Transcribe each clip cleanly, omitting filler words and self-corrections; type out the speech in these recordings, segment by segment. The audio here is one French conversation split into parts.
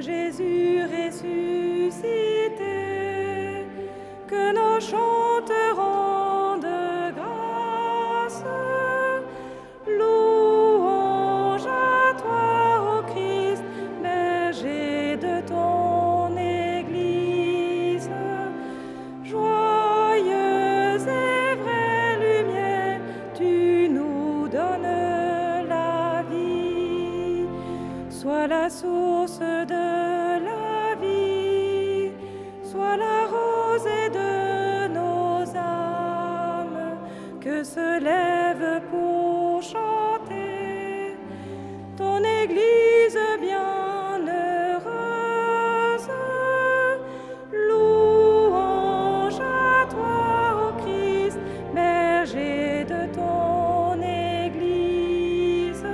Jésus ressuscité, que nos chants te rendent grâce. Louange à toi, ô Christ, berger de ton Église. Joyeuse et vraie lumière, tu nous donnes la vie. Sois la source de la vie, sois la rosée de nos âmes, que se lève pour chanter ton Église bienheureuse. Louange à toi, ô Christ, berger de ton Église.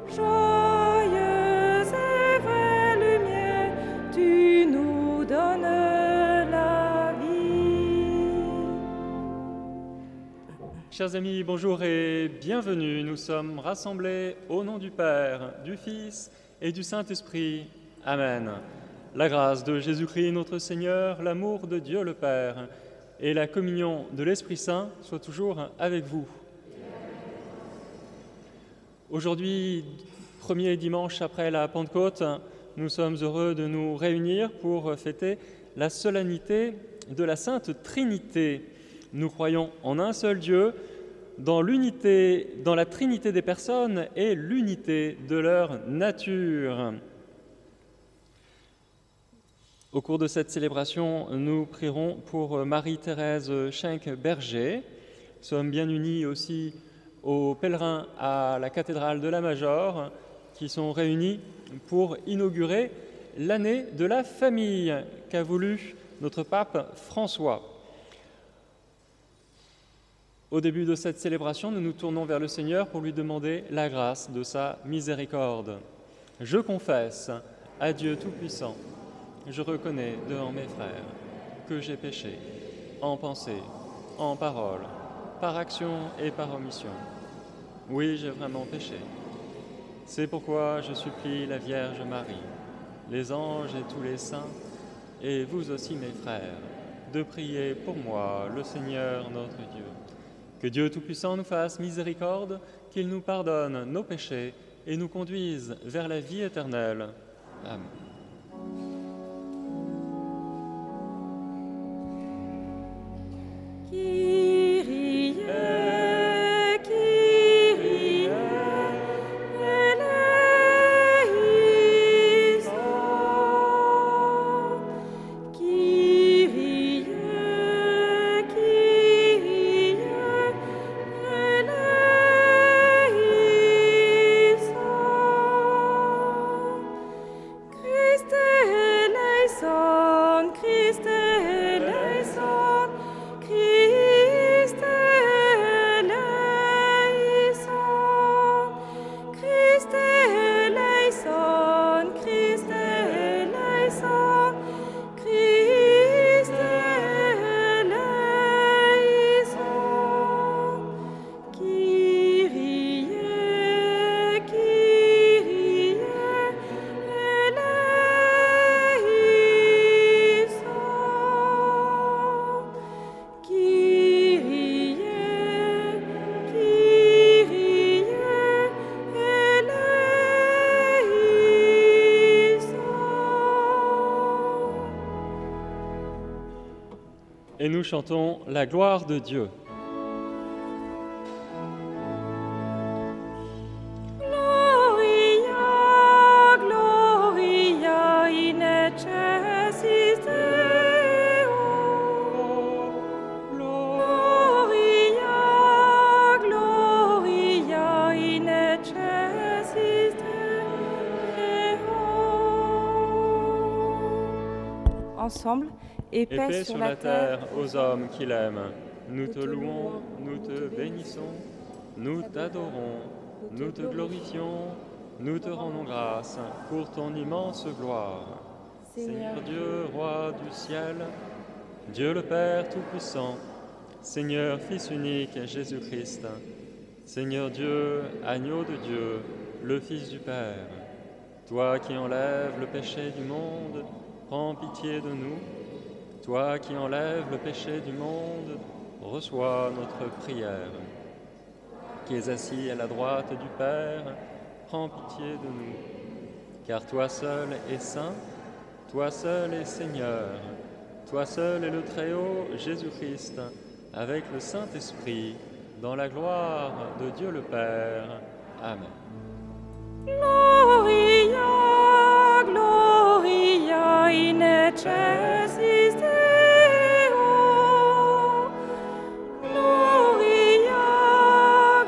Joyeuse et vraie lumière, tu nous donnes la vie. Chers amis, bonjour et bienvenue. Nous sommes rassemblés au nom du Père, du Fils et du Saint-Esprit. Amen. La grâce de Jésus-Christ notre Seigneur, l'amour de Dieu le Père et la communion de l'Esprit Saint soient toujours avec vous. Aujourd'hui, premier dimanche après la Pentecôte, nous sommes heureux de nous réunir pour fêter la solennité de la Sainte Trinité. Nous croyons en un seul Dieu, dans la Trinité des personnes et l'unité de leur nature. Au cours de cette célébration, nous prierons pour Marie-Thérèse Schenck-Berger. Nous sommes bien unis aussi aux pèlerins à la cathédrale de la Major, qui sont réunis pour inaugurer l'année de la famille qu'a voulu notre pape François. Au début de cette célébration, nous nous tournons vers le Seigneur pour lui demander la grâce de sa miséricorde. Je confesse à Dieu Tout-Puissant, je reconnais devant mes frères que j'ai péché en pensée, en parole, par action et par omission. Oui, j'ai vraiment péché. C'est pourquoi je supplie la Vierge Marie, les anges et tous les saints, et vous aussi mes frères, de prier pour moi, le Seigneur notre Dieu. Que Dieu Tout-Puissant nous fasse miséricorde, qu'il nous pardonne nos péchés et nous conduise vers la vie éternelle. Amen. Et nous chantons la gloire de Dieu. Gloria, Gloria in excelsis Deo. Gloria, Gloria in excelsis Deo. Ensemble, et paix sur la terre aux hommes qu'il aime. Nous te louons, nous te bénissons, nous t'adorons, nous te glorifions, nous te rendons grâce pour ton immense gloire. Seigneur Dieu, roi du ciel, Dieu le Père Tout-Puissant, Seigneur Fils unique Jésus-Christ, Seigneur Dieu, agneau de Dieu, le Fils du Père, Toi qui enlèves le péché du monde, prends pitié de nous. Toi qui enlèves le péché du monde, reçois notre prière. Qui es assis à la droite du Père, prends pitié de nous. Car toi seul es saint, toi seul es Seigneur, toi seul es le Très-Haut, Jésus-Christ, avec le Saint-Esprit, dans la gloire de Dieu le Père. Amen. Gloria, Gloria in excelsis Deo. Gloria,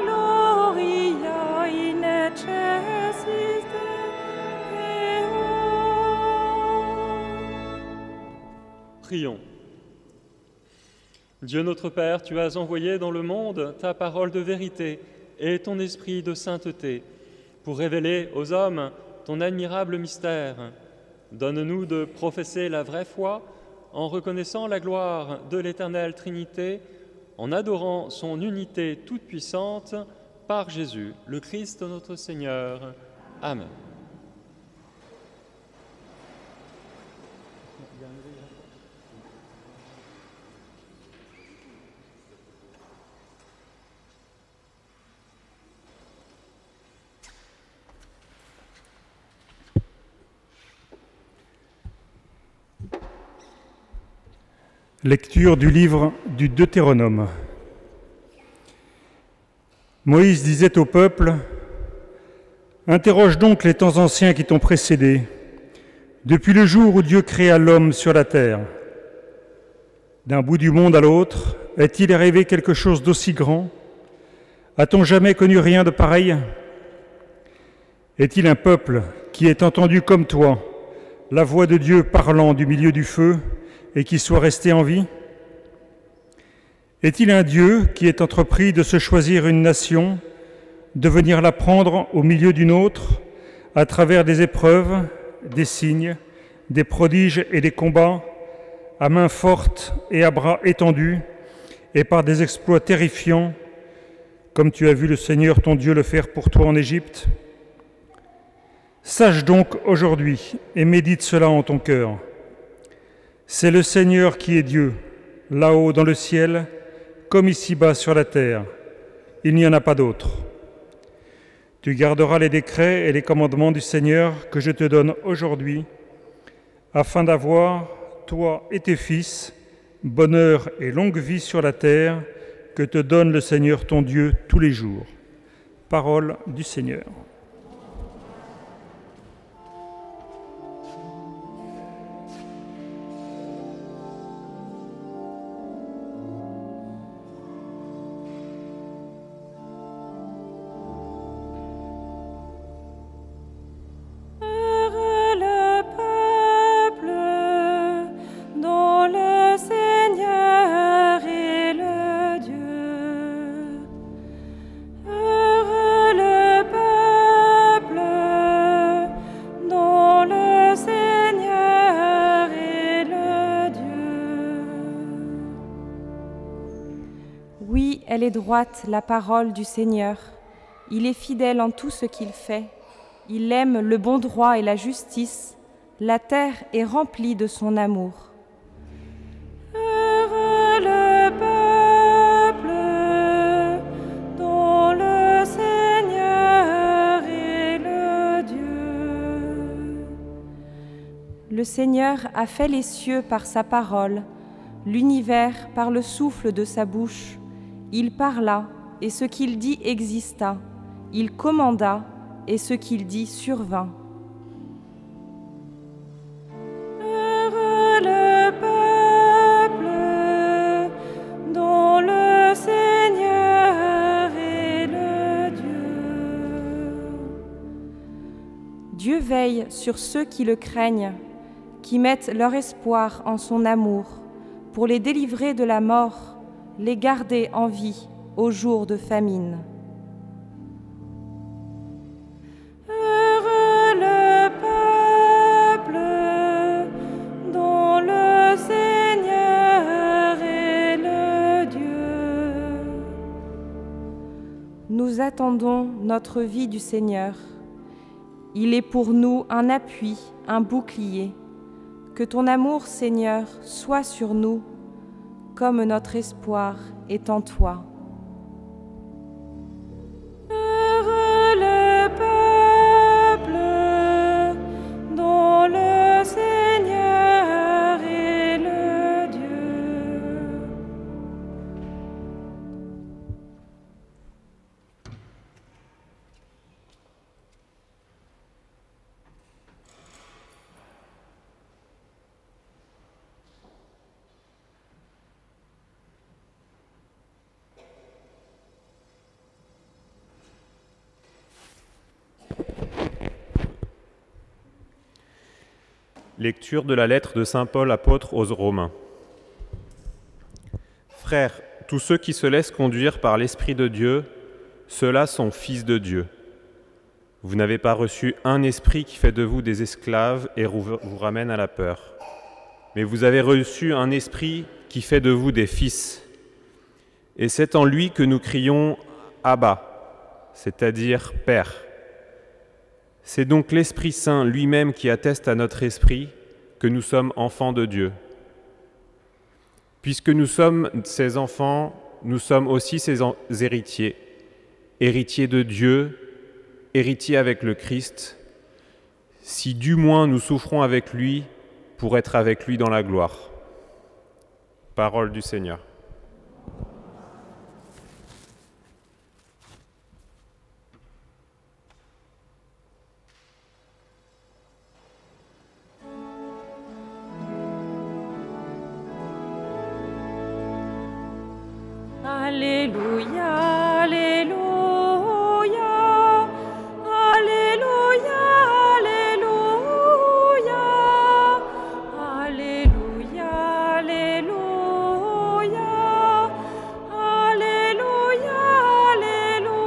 Gloria in excelsis Deo. Prions. Dieu notre Père, tu as envoyé dans le monde ta parole de vérité et ton esprit de sainteté pour révéler aux hommes ton admirable mystère. Donne-nous de professer la vraie foi en reconnaissant la gloire de l'Éternelle Trinité, en adorant son unité toute-puissante par Jésus, le Christ notre Seigneur. Amen. Lecture du livre du Deutéronome. Moïse disait au peuple : « Interroge donc les temps anciens qui t'ont précédé, depuis le jour où Dieu créa l'homme sur la terre. D'un bout du monde à l'autre, est-il arrivé quelque chose d'aussi grand ? A-t-on jamais connu rien de pareil ? Est-il un peuple qui ait entendu comme toi la voix de Dieu parlant du milieu du feu et qui soit resté en vie ? Est-il un Dieu qui ait entrepris de se choisir une nation, de venir la prendre au milieu d'une autre, à travers des épreuves, des signes, des prodiges et des combats, à main forte et à bras étendus, et par des exploits terrifiants, comme tu as vu le Seigneur ton Dieu le faire pour toi en Égypte ? Sache donc aujourd'hui et médite cela en ton cœur. C'est le Seigneur qui est Dieu, là-haut dans le ciel, comme ici-bas sur la terre. Il n'y en a pas d'autre. Tu garderas les décrets et les commandements du Seigneur que je te donne aujourd'hui, afin d'avoir, toi et tes fils, bonheur et longue vie sur la terre que te donne le Seigneur ton Dieu tous les jours. Parole du Seigneur. Oui, elle est droite, la parole du Seigneur. Il est fidèle en tout ce qu'il fait. Il aime le bon droit et la justice. La terre est remplie de son amour. Heureux le peuple dont le Seigneur est le Dieu. Le Seigneur a fait les cieux par sa parole, l'univers par le souffle de sa bouche. Il parla, et ce qu'il dit exista. Il commanda, et ce qu'il dit survint. Heureux le peuple dont le Seigneur est le Dieu. Dieu veille sur ceux qui le craignent, qui mettent leur espoir en son amour, pour les délivrer de la mort, les garder en vie au jour de famine. Heureux le peuple dont le Seigneur est le Dieu. Nous attendons notre vie du Seigneur. Il est pour nous un appui, un bouclier. Que ton amour, Seigneur, soit sur nous, comme notre espoir est en toi. Heureux le peuple dont le Seigneur est le Dieu. Lecture de la lettre de saint Paul apôtre aux Romains. Frères, tous ceux qui se laissent conduire par l'Esprit de Dieu, ceux-là sont fils de Dieu. Vous n'avez pas reçu un esprit qui fait de vous des esclaves et vous ramène à la peur. Mais vous avez reçu un esprit qui fait de vous des fils. Et c'est en lui que nous crions « Abba », c'est-à-dire « Père ». C'est donc l'Esprit Saint lui-même qui atteste à notre esprit que nous sommes enfants de Dieu. Puisque nous sommes ses enfants, nous sommes aussi ses héritiers, héritiers de Dieu, héritiers avec le Christ, si du moins nous souffrons avec lui pour être avec lui dans la gloire. Parole du Seigneur. Alléluia, Alléluia, Alléluia, Alléluia, Alléluia, Alléluia, Alléluia.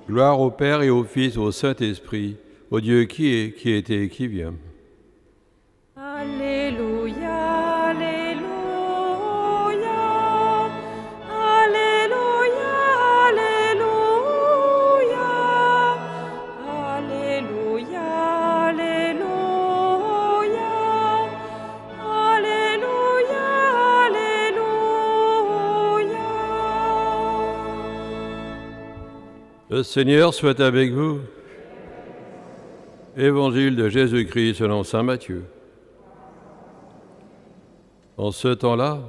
Gloire au Père et au Fils, au Saint-Esprit, au Dieu qui est, qui était et qui vient. Alléluia, Alléluia, Alléluia, Alléluia, Alléluia, Alléluia, Alléluia. Le Seigneur soit avec vous. Évangile de Jésus-Christ selon saint Matthieu. En ce temps-là,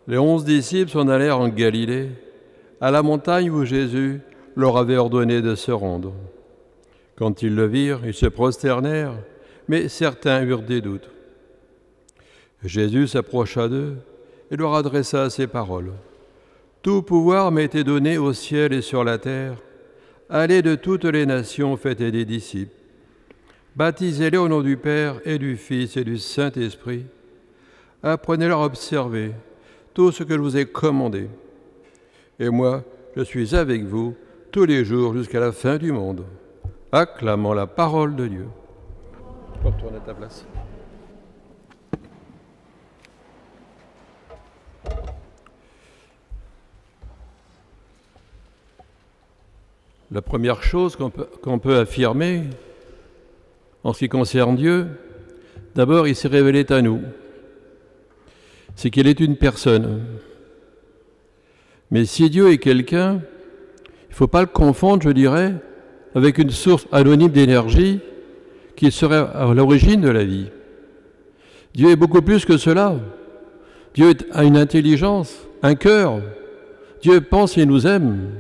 les 11 disciples s'en allèrent en Galilée, à la montagne où Jésus leur avait ordonné de se rendre. Quand ils le virent, ils se prosternèrent, mais certains eurent des doutes. Jésus s'approcha d'eux et leur adressa ces paroles. « Tout pouvoir m'a été donné au ciel et sur la terre. Allez de toutes les nations, faites des disciples. Baptisez-les au nom du Père et du Fils et du Saint-Esprit. Apprenez-leur à observer tout ce que je vous ai commandé. Et moi, je suis avec vous tous les jours jusqu'à la fin du monde. » Acclamons la parole de Dieu. Tu peux retourner à ta place. La première chose qu'on peut affirmer en ce qui concerne Dieu, d'abord, il s'est révélé à nous. C'est qu'il est une personne. Mais si Dieu est quelqu'un, il ne faut pas le confondre, je dirais, avec une source anonyme d'énergie qui serait à l'origine de la vie. Dieu est beaucoup plus que cela. Dieu a une intelligence, un cœur. Dieu pense et nous aime.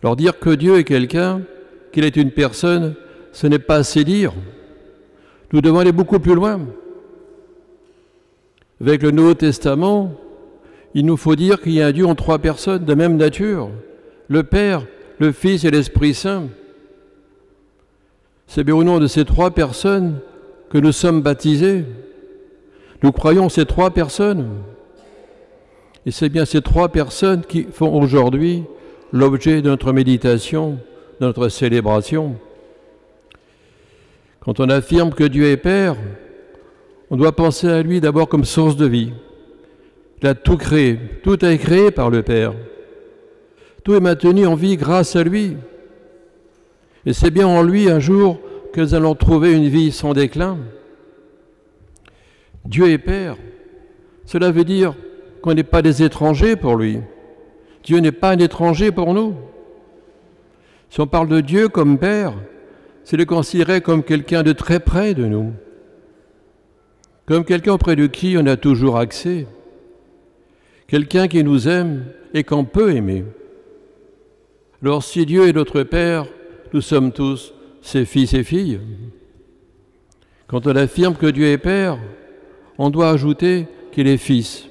Alors dire que Dieu est quelqu'un, qu'il est une personne, ce n'est pas assez dire. Nous devons aller beaucoup plus loin. Avec le Nouveau Testament, il nous faut dire qu'il y a un Dieu en 3 personnes de même nature, le Père, le Fils et l'Esprit Saint. C'est bien au nom de ces 3 personnes que nous sommes baptisés. Nous croyons ces 3 personnes. Et c'est bien ces 3 personnes qui font aujourd'hui l'objet de notre méditation, de notre célébration. Quand on affirme que Dieu est Père, on doit penser à lui d'abord comme source de vie. Il a tout créé, tout est créé par le Père. Tout est maintenu en vie grâce à lui. Et c'est bien en lui un jour que nous allons trouver une vie sans déclin. Dieu est Père. Cela veut dire qu'on n'est pas des étrangers pour lui. Dieu n'est pas un étranger pour nous. Si on parle de Dieu comme Père, c'est le considérer comme quelqu'un de très près de nous, comme quelqu'un auprès de qui on a toujours accès, quelqu'un qui nous aime et qu'on peut aimer. Alors si Dieu est notre Père, nous sommes tous ses fils et filles. Quand on affirme que Dieu est Père, on doit ajouter qu'il est Fils.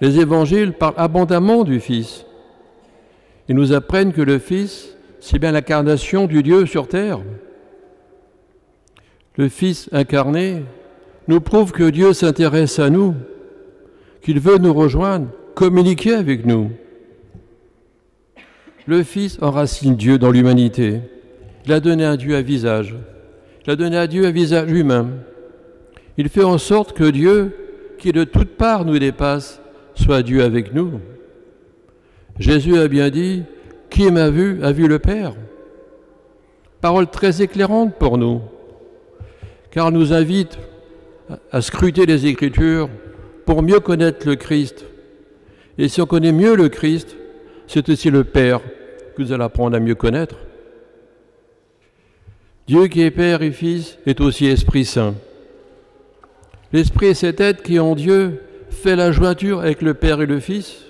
Les évangiles parlent abondamment du Fils. Ils nous apprennent que le Fils, c'est bien l'incarnation du Dieu sur terre. Le Fils incarné nous prouve que Dieu s'intéresse à nous, qu'il veut nous rejoindre, communiquer avec nous. Le Fils enracine Dieu dans l'humanité. Il a donné à Dieu un visage. Il a donné à Dieu un visage humain. Il fait en sorte que Dieu, qui de toutes parts nous dépasse, soit Dieu avec nous. Jésus a bien dit, « Qui m'a vu a vu le Père ». Parole très éclairante pour nous, car elle nous invite à scruter les Écritures pour mieux connaître le Christ. Et si on connaît mieux le Christ, c'est aussi le Père que nous allons apprendre à mieux connaître. Dieu qui est Père et Fils est aussi Esprit Saint. L'Esprit est cet être qui, en Dieu, fait la jointure avec le Père et le Fils.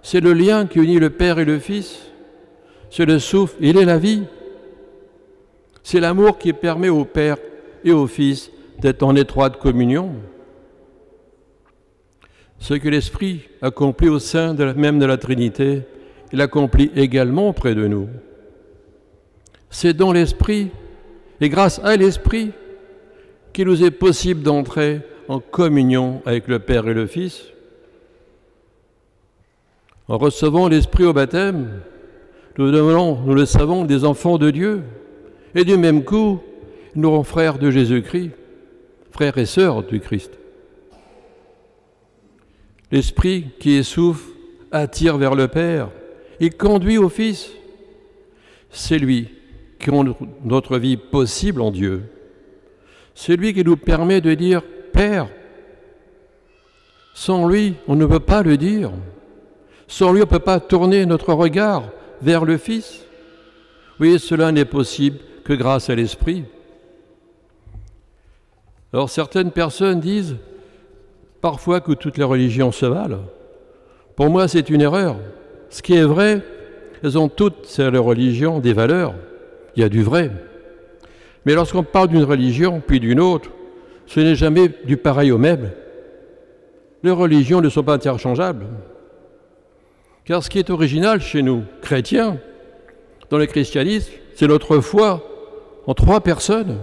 C'est le lien qui unit le Père et le Fils. C'est le souffle, il est la vie. C'est l'amour qui permet au Père et au Fils d'être en étroite communion. Ce que l'Esprit accomplit au sein même de la Trinité, il l'accomplit également auprès de nous. C'est dans l'Esprit, et grâce à l'Esprit, qu'il nous est possible d'entrer en communion avec le Père et le Fils. En recevant l'Esprit au baptême, nous devenons, nous le savons, des enfants de Dieu. Et du même coup, nous sommes frères de Jésus-Christ, frères et sœurs du Christ. L'Esprit qui essouffle attire vers le Père, il conduit au Fils. C'est lui qui rend notre vie possible en Dieu. C'est lui qui nous permet de dire « Père ». Sans lui, on ne peut pas le dire. Sans lui, on ne peut pas tourner notre regard vers le Fils. Oui, cela n'est possible que grâce à l'Esprit. Alors certaines personnes disent parfois que toutes les religions se valent. Pour moi, c'est une erreur. Ce qui est vrai, elles ont toutes, ces religions, des valeurs. Il y a du vrai. Mais lorsqu'on parle d'une religion, puis d'une autre, ce n'est jamais du pareil au même. Les religions ne sont pas interchangeables. Car ce qui est original chez nous, chrétiens, dans le christianisme, c'est notre foi en trois personnes.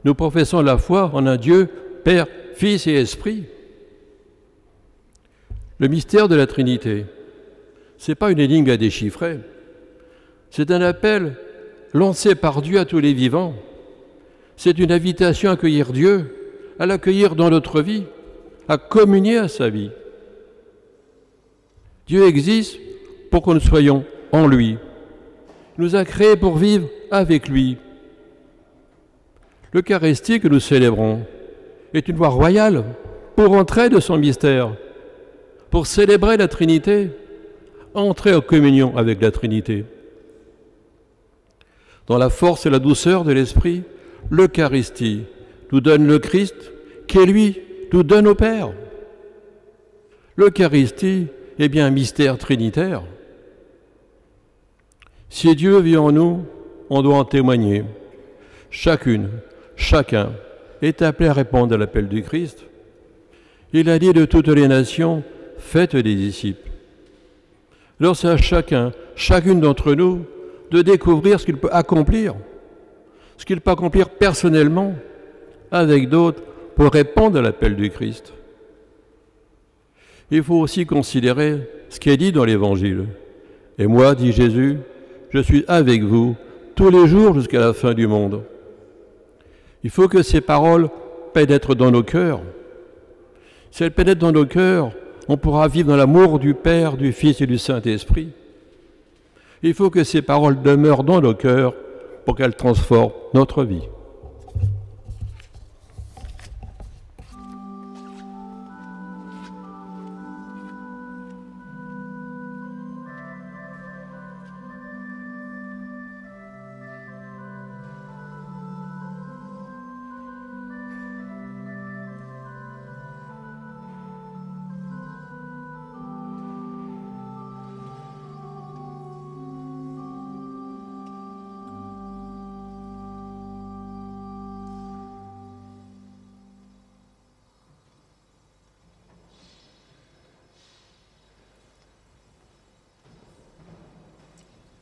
Nous professons la foi en un Dieu, Père, Fils et Esprit. Le mystère de la Trinité, ce n'est pas une énigme à déchiffrer. C'est un appel lancé par Dieu à tous les vivants. C'est une invitation à accueillir Dieu, à l'accueillir dans notre vie, à communier à sa vie. Dieu existe pour que nous soyons en lui. Il nous a créés pour vivre avec lui. L'Eucharistie que nous célébrons est une voie royale pour entrer de son mystère, pour célébrer la Trinité, entrer en communion avec la Trinité. Dans la force et la douceur de l'Esprit, l'Eucharistie nous donne le Christ, qui lui nous donne au Père. L'Eucharistie est bien un mystère trinitaire. Si Dieu vit en nous, on doit en témoigner. Chacune, chacun est appelé à répondre à l'appel du Christ. Il a dit de toutes les nations, faites des disciples. Alors c'est à chacun, chacune d'entre nous, de découvrir ce qu'il peut accomplir, ce qu'il peut accomplir personnellement, avec d'autres, pour répondre à l'appel du Christ. Il faut aussi considérer ce qui est dit dans l'Évangile. Et moi, dit Jésus, je suis avec vous tous les jours jusqu'à la fin du monde. Il faut que ces paroles pénètrent dans nos cœurs. Si elles pénètrent dans nos cœurs, on pourra vivre dans l'amour du Père, du Fils et du Saint-Esprit. Il faut que ces paroles demeurent dans nos cœurs pour qu'elles transforment notre vie.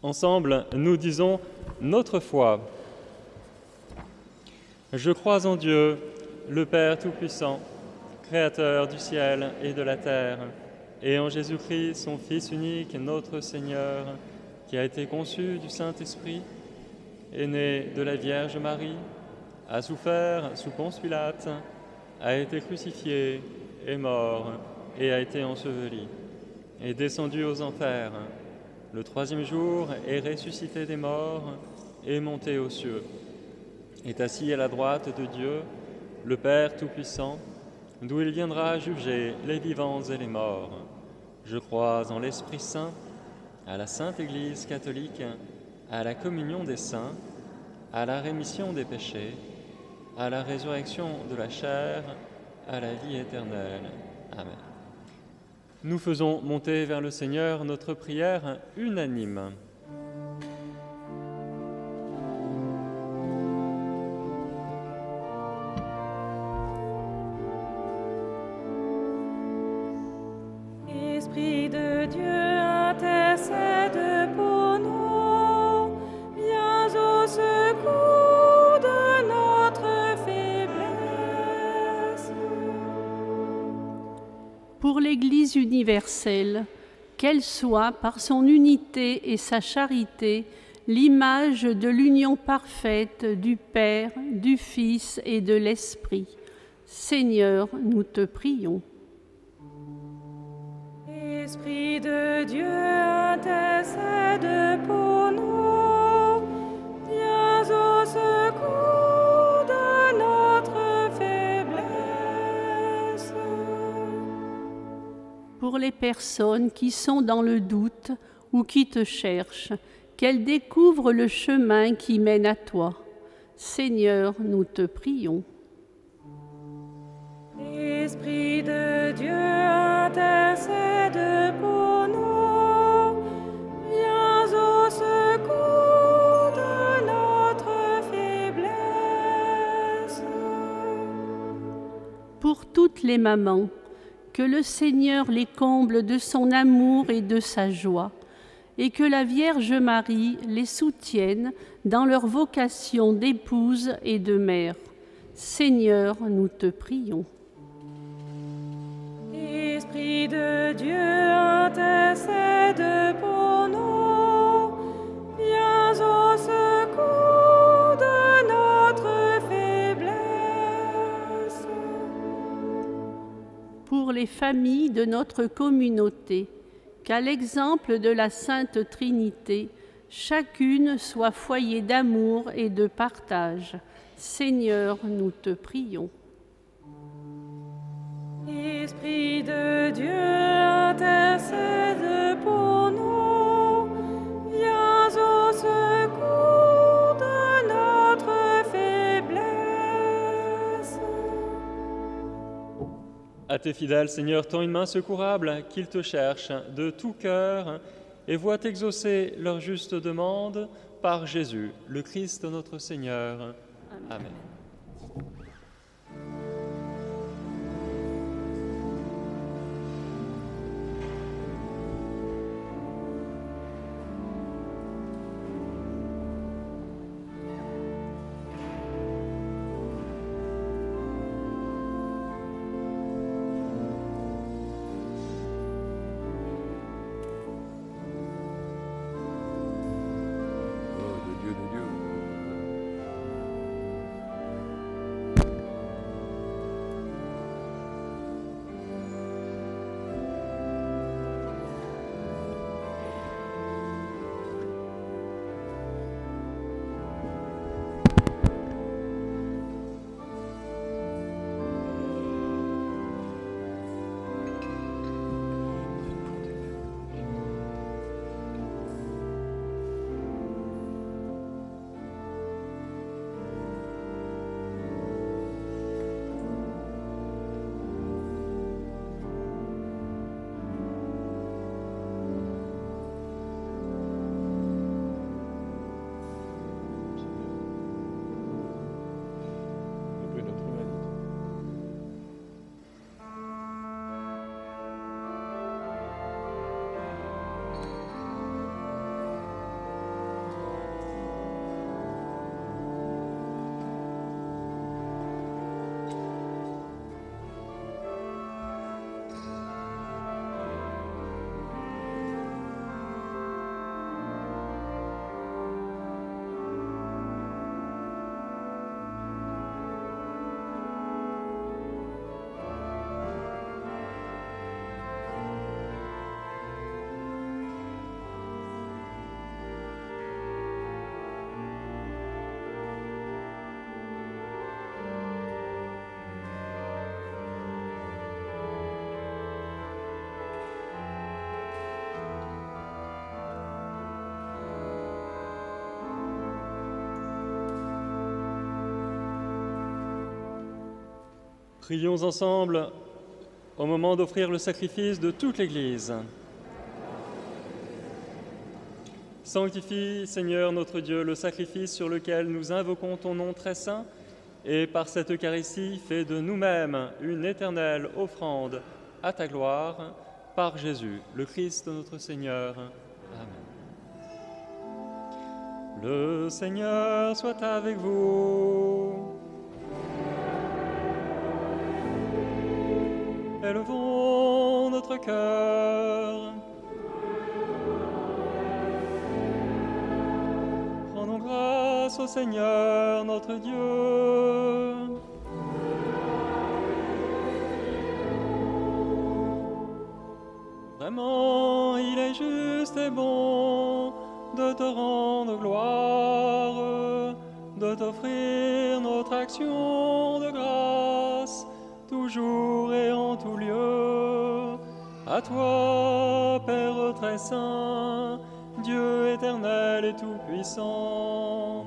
Ensemble, nous disons notre foi. Je crois en Dieu, le Père Tout-Puissant, Créateur du ciel et de la terre, et en Jésus-Christ, son Fils unique, notre Seigneur, qui a été conçu du Saint-Esprit, est né de la Vierge Marie, a souffert sous Ponce Pilate, a été crucifié, est mort et a été enseveli, est descendu aux enfers. Le troisième jour est ressuscité des morts, est monté aux cieux, est assis à la droite de Dieu, le Père Tout-Puissant, d'où il viendra juger les vivants et les morts. Je crois en l'Esprit Saint, à la Sainte Église catholique, à la communion des saints, à la rémission des péchés, à la résurrection de la chair, à la vie éternelle. Amen. Nous faisons monter vers le Seigneur notre prière unanime. Esprit de Dieu, intercède pour nous, viens au secours de notre faiblesse. Pour l'Église universelle, qu'elle soit, par son unité et sa charité, l'image de l'union parfaite du Père, du Fils et de l'Esprit. Seigneur, nous te prions. Esprit de Dieu, intercède pour nous, viens au secours de notre faiblesse. Pour les personnes qui sont dans le doute ou qui te cherchent, qu'elles découvrent le chemin qui mène à toi. Seigneur, nous te prions. Esprit de Dieu, intercède pour nous, viens au secours de notre faiblesse. Pour toutes les mamans, que le Seigneur les comble de son amour et de sa joie, et que la Vierge Marie les soutienne dans leur vocation d'épouse et de mère. Seigneur, nous te prions. Esprit de Dieu, intercède pour nous, viens au secours de notre faiblesse. Pour les familles de notre communauté, qu'à l'exemple de la Sainte Trinité, chacune soit foyer d'amour et de partage. Seigneur, nous te prions. Esprit de Dieu, intercède pour nous, viens au secours de notre faiblesse. À tes fidèles, Seigneur, tends une main secourable, qu'ils te cherchent de tout cœur et voient exaucer leur juste demande par Jésus, le Christ notre Seigneur. Amen. Prions ensemble au moment d'offrir le sacrifice de toute l'Église. Sanctifie, Seigneur notre Dieu, le sacrifice sur lequel nous invoquons ton nom très saint, et par cette Eucharistie, fais de nous-mêmes une éternelle offrande à ta gloire, par Jésus, le Christ notre Seigneur. Amen. Le Seigneur soit avec vous. Élevons notre cœur. Rendons grâce au Seigneur notre Dieu. Vraiment, il est juste et bon de te rendre gloire, de t'offrir notre action de grâce, toujours et en tout lieu. À toi, Père très saint, Dieu éternel et tout-puissant,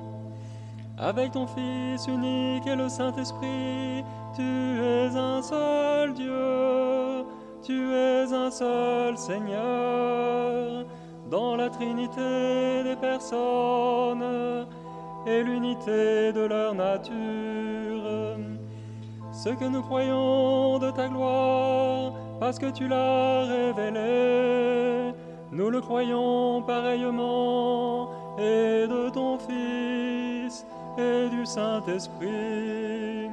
avec ton Fils unique et le Saint-Esprit, tu es un seul Dieu, tu es un seul Seigneur, dans la Trinité des personnes et l'unité de leur nature. Ce que nous croyons de ta gloire, parce que tu l'as révélé, nous le croyons pareillement, et de ton Fils et du Saint-Esprit.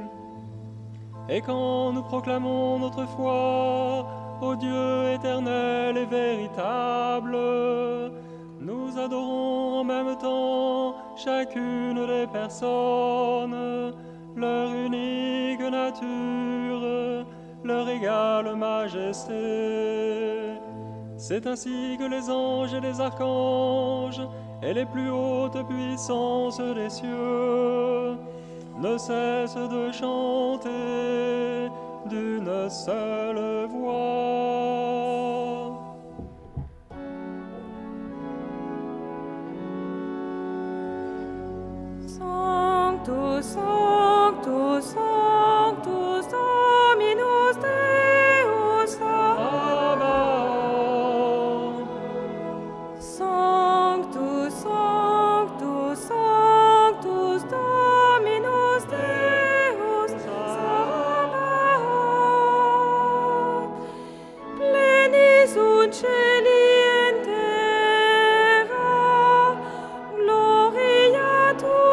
Et quand nous proclamons notre foi au Dieu éternel et véritable, nous adorons en même temps chacune des personnes, leur unique nature, leur égale majesté. C'est ainsi que les anges et les archanges et les plus hautes puissances des cieux ne cessent de chanter d'une seule voix. Sanctus, Sanctus, Sanctus, Dominus Deus Sabaoth. Sanctus, Sanctus, Sanctus, Dominus Deus Sabaoth. Plenis ut celi et terra, gloria tua.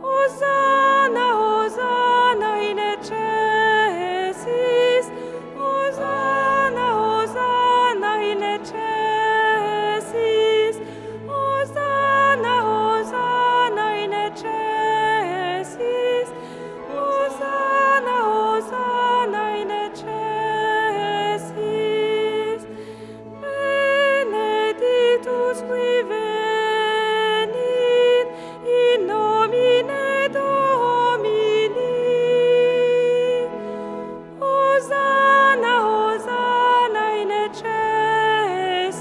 Hosanna, Hosanna in excelsis, Hosanna, Hosanna in excelsis, Hosanna, Hosanna in excelsis, Hosanna, Hosanna in excelsis. Benedictus qui venit in nomine Domini. Hosanna, Hosanna in excelsis,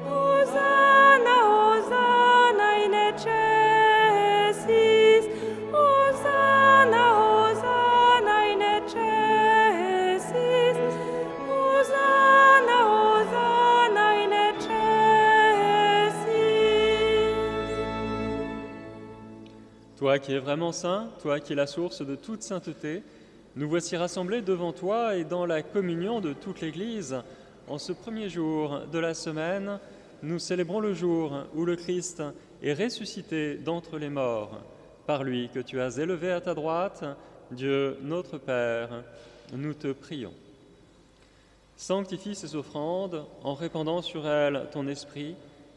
Hosanna, Hosanna in excelsis, Hosanna, Hosanna in excelsis, Hosanna, Hosanna in excelsis. Toi qui es vraiment saint, toi qui es la source de toute sainteté, nous voici rassemblés devant toi et dans la communion de toute l'Église. En ce premier jour de la semaine, nous célébrons le jour où le Christ est ressuscité d'entre les morts. Par lui que tu as élevé à ta droite, Dieu notre Père, nous te prions. Sanctifie ces offrandes en répandant sur elles ton esprit,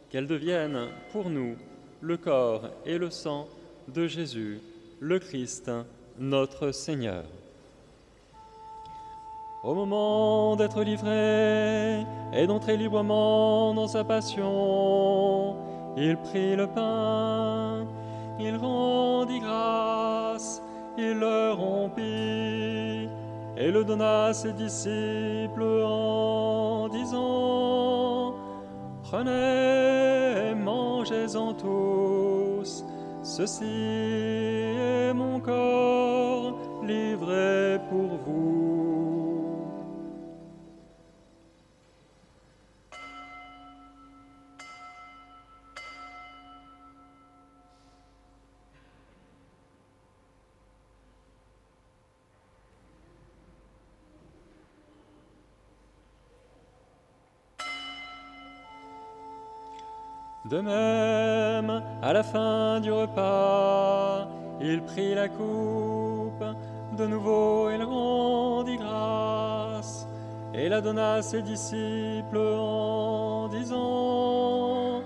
qu'elles deviennent pour nous le corps et le sang de Jésus, le Christ, notre Seigneur. Au moment d'être livré et d'entrer librement dans sa passion, il prit le pain, il rendit grâce, il le rompit et le donna à ses disciples en disant : « Prenez et mangez-en tous, Ceci est mon corps livré pour vous. De même, à la fin du repas, il prit la coupe, de nouveau il rendit grâce, et la donna à ses disciples en disant :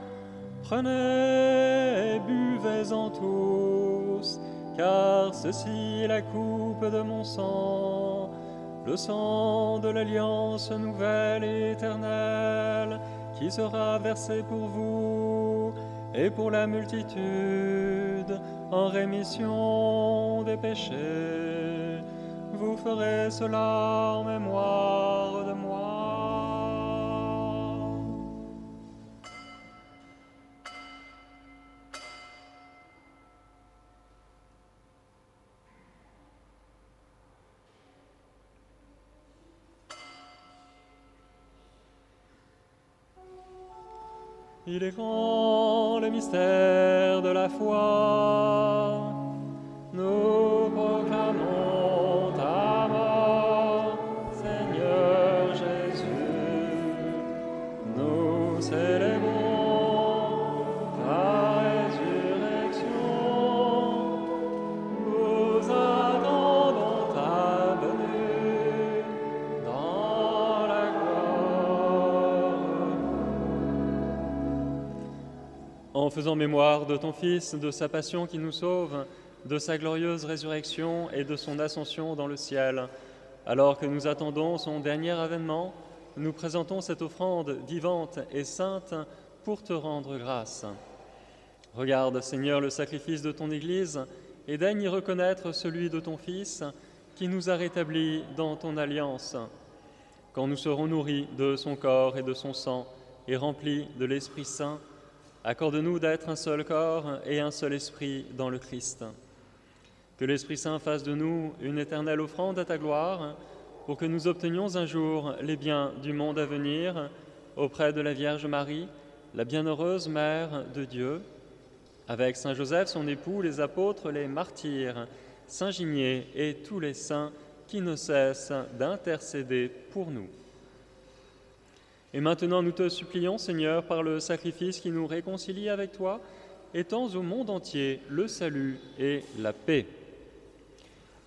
Prenez et buvez-en tous, car ceci est la coupe de mon sang, le sang de l'alliance nouvelle et éternelle, qui sera versé pour vous et pour la multitude en rémission des péchés. Vous ferez cela en mémoire de moi. Il est grand le mystère de la foi. Nous proclamons ta mort, Seigneur Jésus. Nous célébrons ta résurrection. Nous attendons ta venue dans la gloire. En faisant mémoire de ton Fils, de sa passion qui nous sauve, de sa glorieuse résurrection et de son ascension dans le ciel, alors que nous attendons son dernier avènement, nous présentons cette offrande vivante et sainte pour te rendre grâce. Regarde, Seigneur, le sacrifice de ton Église et daigne y reconnaître celui de ton Fils qui nous a rétablis dans ton alliance. Quand nous serons nourris de son corps et de son sang et remplis de l'Esprit Saint, accorde-nous d'être un seul corps et un seul esprit dans le Christ. Que l'Esprit Saint fasse de nous une éternelle offrande à ta gloire, pour que nous obtenions un jour les biens du monde à venir, auprès de la Vierge Marie, la bienheureuse Mère de Dieu, avec Saint Joseph, son époux, les apôtres, les martyrs, Saint Ginier et tous les saints qui ne cessent d'intercéder pour nous. Et maintenant, nous te supplions, Seigneur, par le sacrifice qui nous réconcilie avec toi, étends au monde entier le salut et la paix.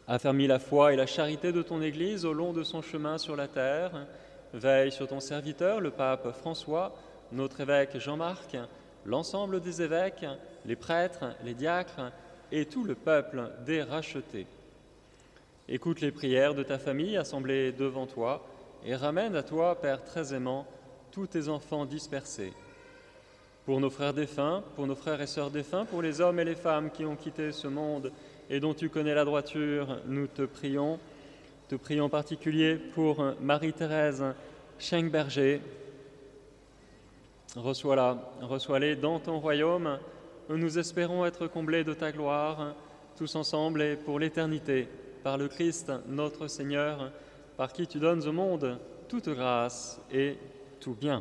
Affermis la foi et la charité de ton Église au long de son chemin sur la terre. Veille sur ton serviteur, le pape François, notre évêque Jean-Marc, l'ensemble des évêques, les prêtres, les diacres et tout le peuple des rachetés. Écoute les prières de ta famille assemblée devant toi et ramène à toi, Père très aimant, tous tes enfants dispersés. Pour nos frères défunts, pour nos frères et sœurs défunts, pour les hommes et les femmes qui ont quitté ce monde et dont tu connais la droiture, nous te prions. Te prions en particulier pour Marie-Thérèse Schenberger. Reçois-les dans ton royaume, où nous espérons être comblés de ta gloire, tous ensemble et pour l'éternité, par le Christ, notre Seigneur, par qui tu donnes au monde toute grâce et tout bien.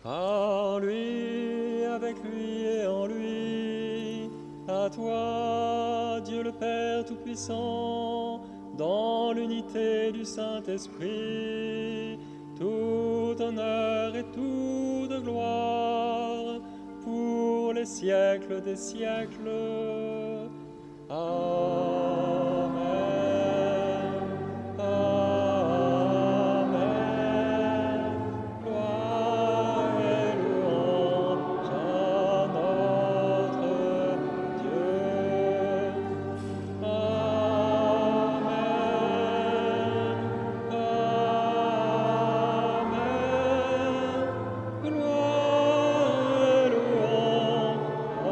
Par lui, avec lui et en lui, à toi, Dieu le Père Tout-Puissant, dans l'unité du Saint-Esprit, tout honneur et toute gloire, pour les siècles des siècles. Amen. Amen. Gloire et louange à notre Dieu. Amen. Amen. Gloire et louange à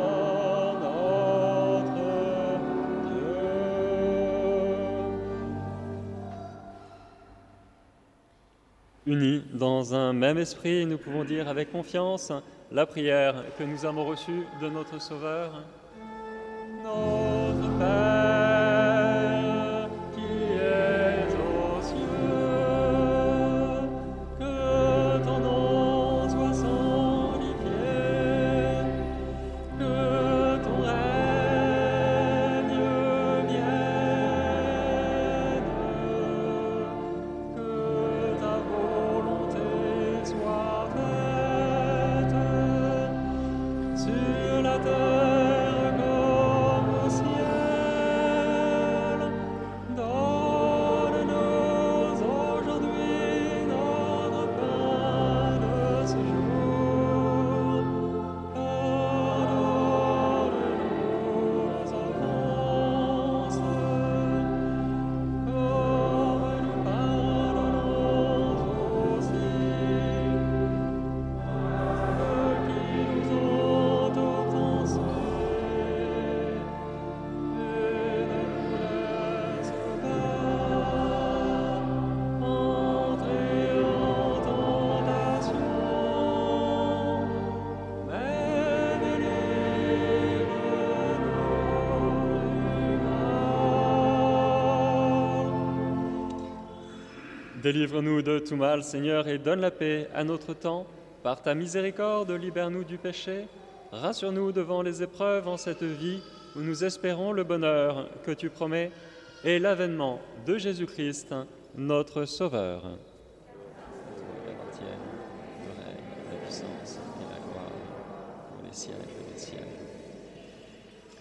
notre Dieu. Unis dans un même esprit, nous pouvons dire avec confiance la prière que nous avons reçue de notre Sauveur. Notre Père, qui es aux cieux, que ton nom soit sanctifié, que ton règne vienne, que ta volonté soit faite sur la terre comme au ciel. Donne-nous aujourd'hui notre pain de ce jour. Pardonne-nous nos offenses, comme nous pardonnons aussi à ceux qui nous ont offensés. Et ne nous laisse pas entrer en tentation, mais délivre-nous de tout mal, Seigneur, et donne la paix à notre temps. Par ta miséricorde, libère-nous du péché. Rassure-nous devant les épreuves en cette vie où nous espérons le bonheur que tu promets et l'avènement de Jésus-Christ, notre Sauveur. À toi appartiennent le règne, la puissance et la gloire pour les siècles des siècles.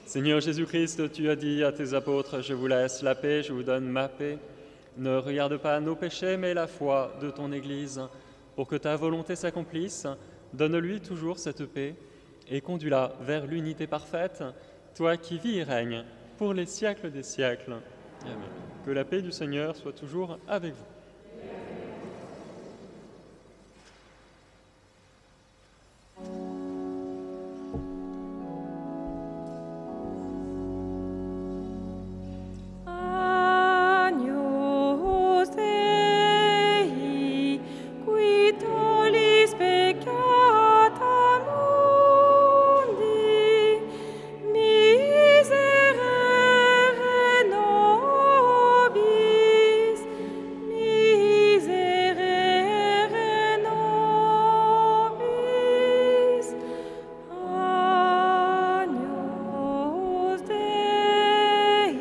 Seigneur Jésus-Christ, tu as dit à tes apôtres, je vous laisse la paix, je vous donne ma paix. Ne regarde pas nos péchés, mais la foi de ton Église. Pour que ta volonté s'accomplisse, donne-lui toujours cette paix et conduis-la vers l'unité parfaite, toi qui vis et règnes pour les siècles des siècles. Amen. Que la paix du Seigneur soit toujours avec vous. Agnus Dei, qui tollis peccata mundi, miserere nobis, miserere nobis. Agnus Dei,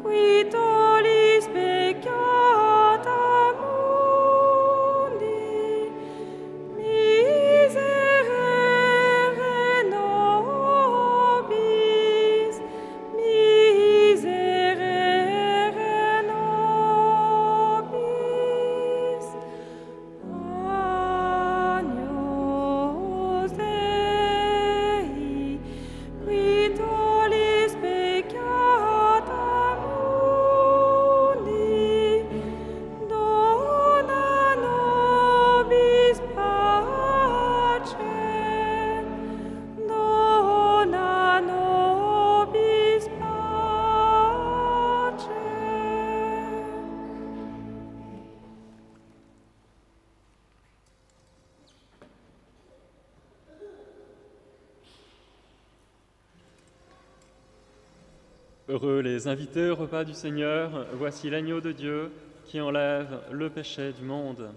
qui tollis peccata mundi, miserere nobis, miserere nobis. Agnus Dei, qui tollis peccata mundi, dona nobis pacem, dona nobis pacem. Heureux les invités au repas du Seigneur, voici l'agneau de Dieu qui enlève le péché du monde.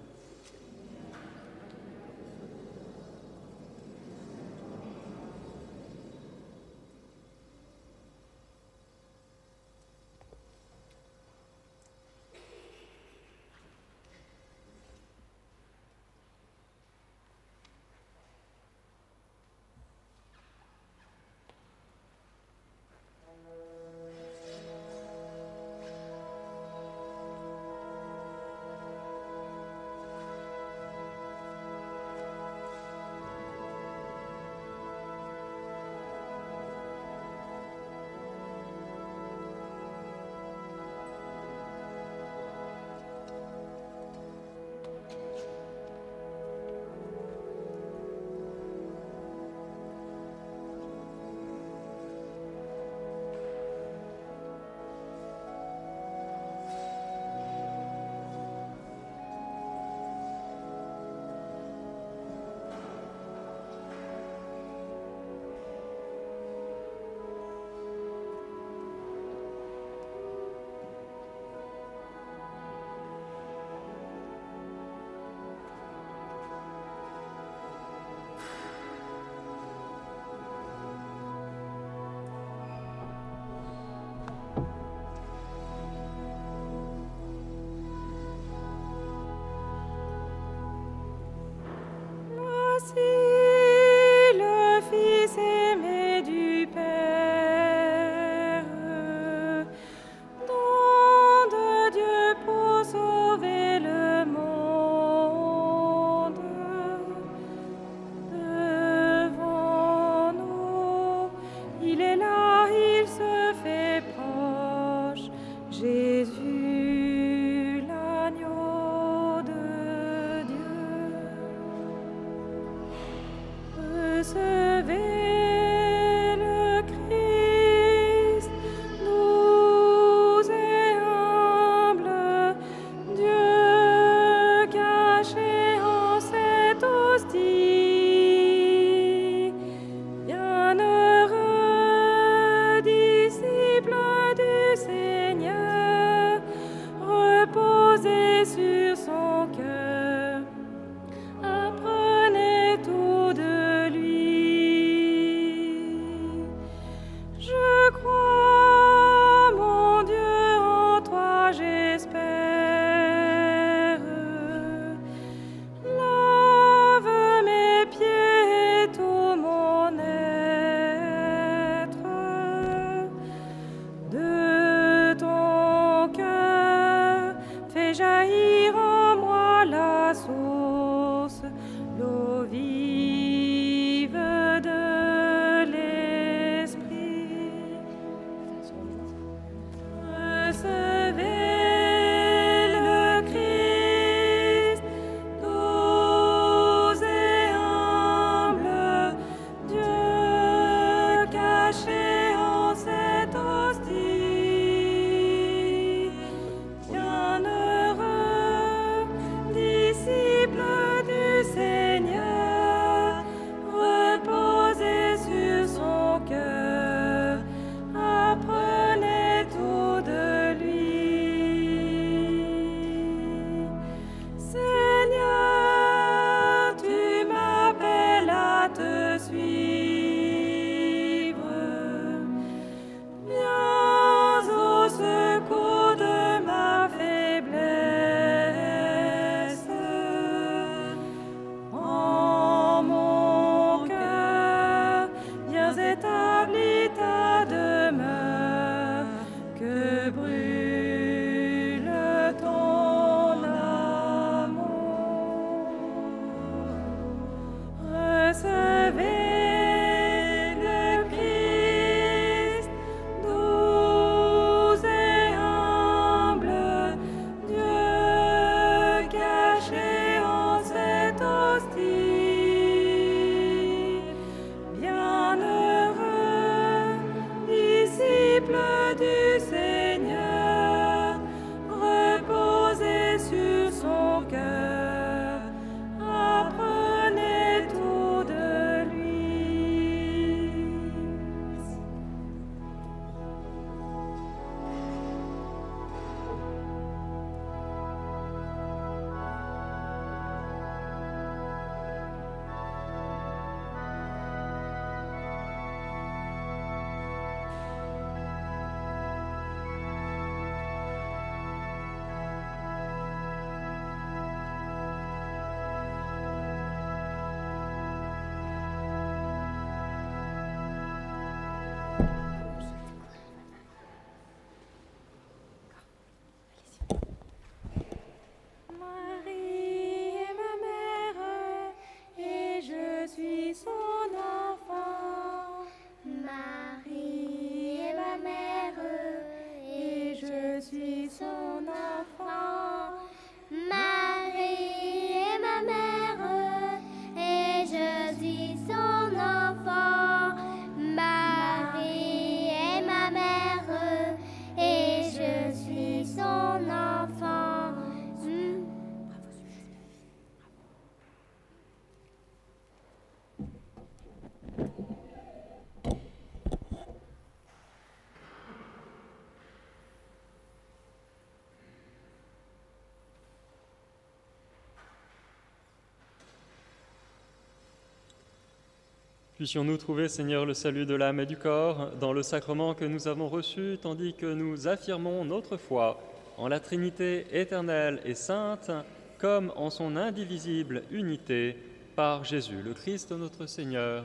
Puissions-nous trouver, Seigneur, le salut de l'âme et du corps dans le sacrement que nous avons reçu, tandis que nous affirmons notre foi en la Trinité éternelle et sainte, comme en son indivisible unité, par Jésus, le Christ notre Seigneur.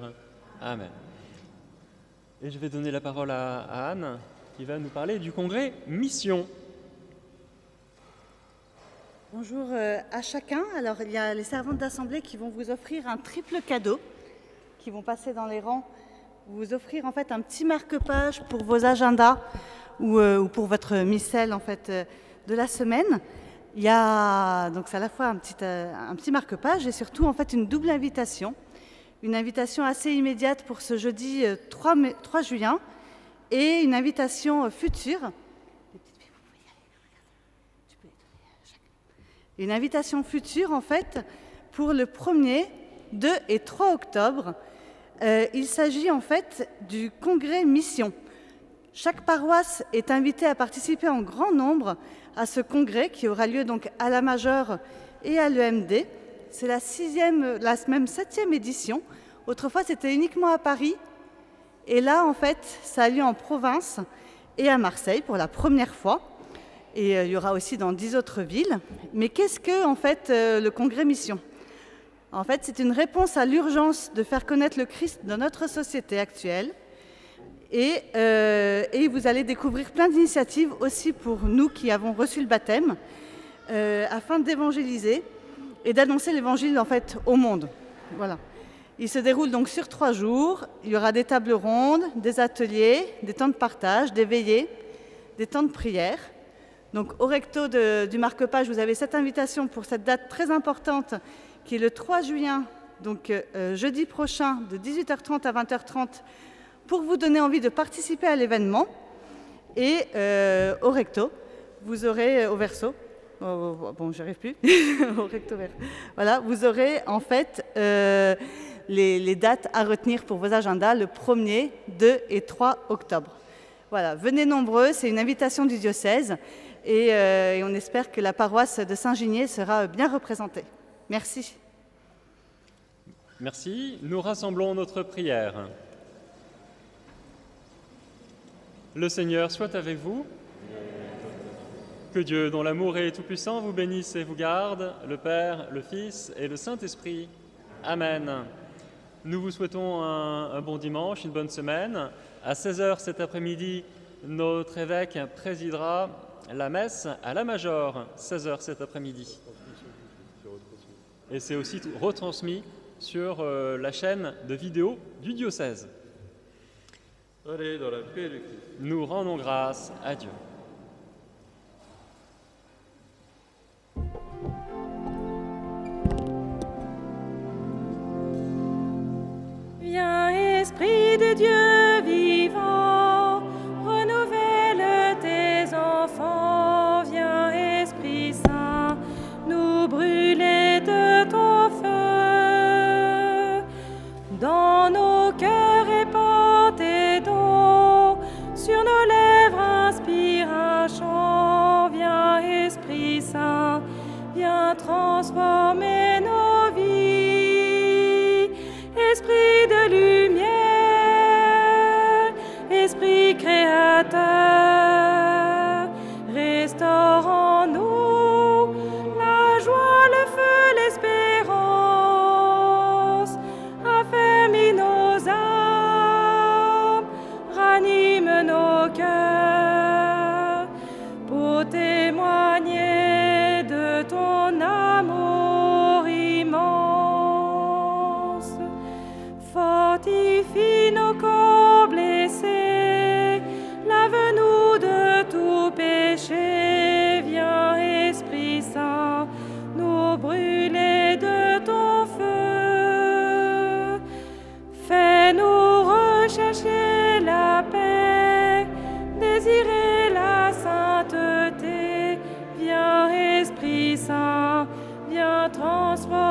Amen. Et je vais donner la parole à Anne, qui va nous parler du congrès Mission. Bonjour à chacun. Alors, il y a les servantes d'assemblée qui vont vous offrir un triple cadeau, qui vont passer dans les rangs, vous offrir en fait un petit marque-page pour vos agendas ou pour votre missel en fait de la semaine. Il y a donc c'est à la fois un petit marque-page et surtout en fait une double invitation. Une invitation assez immédiate pour ce jeudi 3 juin et une invitation future. Une invitation future en fait pour le 1er, 2 et 3 octobre. Il s'agit en fait du congrès Mission. Chaque paroisse est invitée à participer en grand nombre à ce congrès qui aura lieu donc à la Majeure et à l'EMD. C'est la 7e édition. Autrefois, c'était uniquement à Paris. Et là, en fait, ça a lieu en province et à Marseille pour la première fois. Et il y aura aussi dans 10 autres villes. Mais qu'est-ce que, en fait, le congrès Mission ? En fait, c'est une réponse à l'urgence de faire connaître le Christ dans notre société actuelle. Et vous allez découvrir plein d'initiatives aussi pour nous qui avons reçu le baptême, afin d'évangéliser et d'annoncer l'évangile en fait au monde. Voilà. Il se déroule donc sur 3 jours. Il y aura des tables rondes, des ateliers, des temps de partage, des veillées, des temps de prière. Donc au recto du marque-page, vous avez cette invitation pour cette date très importante qui est le 3 juin, donc jeudi prochain, de 18h30 à 20h30, pour vous donner envie de participer à l'événement. Et au recto, vous aurez au verso, bon, j'y arrive plus, au recto verso. Voilà, vous aurez en fait les dates à retenir pour vos agendas le 1er, 2 et 3 octobre. Voilà, venez nombreux, c'est une invitation du diocèse et on espère que la paroisse de Saint-Ginier sera bien représentée. Merci. Merci. Nous rassemblons notre prière. Le Seigneur soit avec vous. Que Dieu, dont l'amour est tout-puissant, vous bénisse et vous garde, le Père, le Fils et le Saint-Esprit. Amen. Nous vous souhaitons un bon dimanche, une bonne semaine. À 16h cet après-midi, notre évêque présidera la messe à la Majeure, 16h cet après-midi. Et c'est aussi retransmis sur la chaîne de vidéo du diocèse. Allez, dans la paix du Christ. Nous rendons grâce à Dieu. Viens, Esprit de Dieu vivant, renouvelle tes enfants. Viens, Esprit Saint, nous brûler de ton feu. Dans nos cœurs répand tes dons, sur nos lèvres inspire un chant. Viens, Esprit Saint, viens transformer nos vies. Esprit de lumière, Esprit créateur, restaure en nous la joie, le feu, l'espérance, affermis nos âmes, ranime nos cœurs, pour témoigner de ton amour immense. Fortifie nos corps blessés, lave-nous de tout péché. Viens, Esprit Saint, nous brûler de ton feu. Fais-nous rechercher la paix, désirer la sainteté. Viens, Esprit Saint, viens transformer